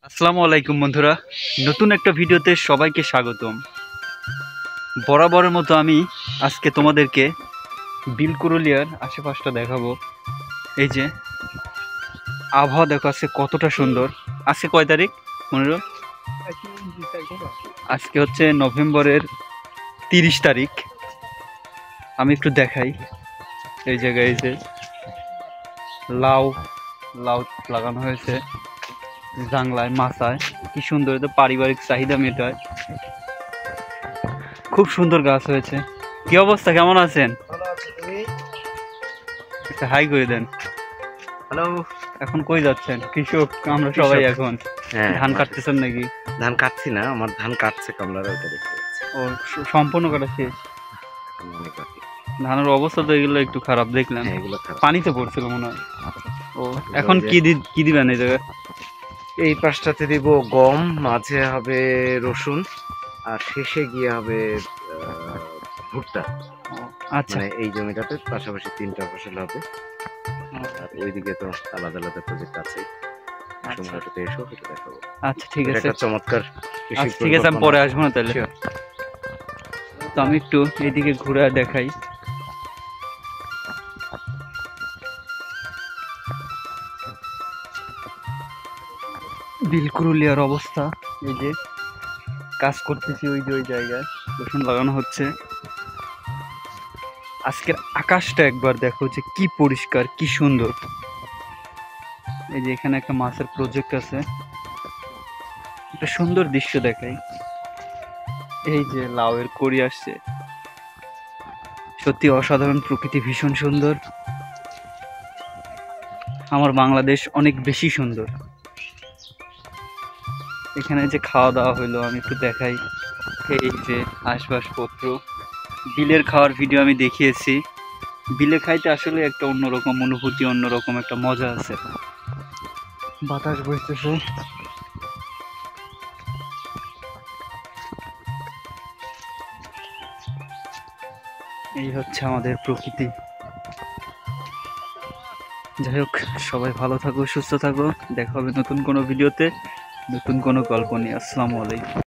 আসসালামু আলাইকুম বন্ধুরা, নতুন একটা ভিডিওতে সবাইকে স্বাগতম। বরাবরের মতো আমি আজকে তোমাদেরকে বিলকুরুলিয়ার আশেপাশটা দেখাবো। এই যে আবহাওয়া দেখো আজকে কতটা সুন্দর। আজকে কয় তারিখ? 15। আজকে হচ্ছে নভেম্বরের 30 তারিখ। আমি একটু দেখাই। এই জায়গায় এই যে লাউ লাউ লাগানো হয়েছে জাংলায় মাচায়, কি সুন্দর, তো পারিবারিক চাহিদা মেটায়। খুব সুন্দর গাছ হয়েছে। কি অবস্থা, কেমন আছেন? একটা হাই করে দেন। হ্যালো। এখন কই যাচ্ছেন? কৃষক আমরা সবাই এখন। হ্যাঁ, ধান কাটতেছেন নাকি? ধান কাটছি না, আমার ধান কাটছে কামলারা, ওটা দেখতে পাচ্ছি। ও, সম্পূর্ণ কাটা শেষ? এখন অনেক বাকি। ধানের অবস্থা তো এগুলো একটু খারাপ দেখলাম। হ্যাঁ, এগুলো খারাপ। পানিতে পড়ছিল মনে হয়। ও, এখন কি দিবেন এই জায়গায়? এই পাশটাতে দিব গম, মাঝে হবে রসুন, আর শেষে গিয়ে হবে ভুট্টা। আচ্ছা, মানে এই জমিটাতে পাশাপাশি 3টা ফসল হবে, আর ওইদিকে তো আলাদা আলাদা প্রজেক্ট আছে। সময়টাতে এসো, এটা দেখাবো। আচ্ছা ঠিক এটা আছে। একটা চমৎকার কৃষি আচ্ছা ঠিক আছে, আমি পরে আসবো না তাহলে। তো আমি একটু এইদিকে ঘুরে দেখাই। বিলকুরুলিয়ার অবস্থা এই যে, কাজ করতেছি ওই যে ওই জায়গায় রসুন লাগানো হচ্ছে। আজকের আকাশটা একবার দেখো যে কি পরিষ্কার, কি সুন্দর। এই যে এখানে একটা মাছের প্রজেক্ট আছে, একটা সুন্দর দৃশ্য দেখাই। এই যে লাউয়ের কড়ি আসছে, সত্যি অসাধারণ প্রকৃতি, ভীষণ সুন্দর। আমার বাংলাদেশ অনেক বেশি সুন্দর। এখানে যে খাওয়া দাওয়া হইলো আমি একটু দেখাই। এই যে আসবাবপত্র, বিলের খাওয়ার ভিডিও আমি দেখিয়েছি। বিলে খাইতে আসলে একটা অন্যরকম অনুভূতি, অন্যরকম একটা মজা আছে। বাতাস বইতেছে। এই হচ্ছে আমাদের প্রকৃতি। যাই হোক, সবাই ভালো থাকো, সুস্থ থাকো। দেখা হবে নতুন কোনো ভিডিওতে, নতুন কোনো গল্প নিয়ে। আসসালামু আলাইকুম।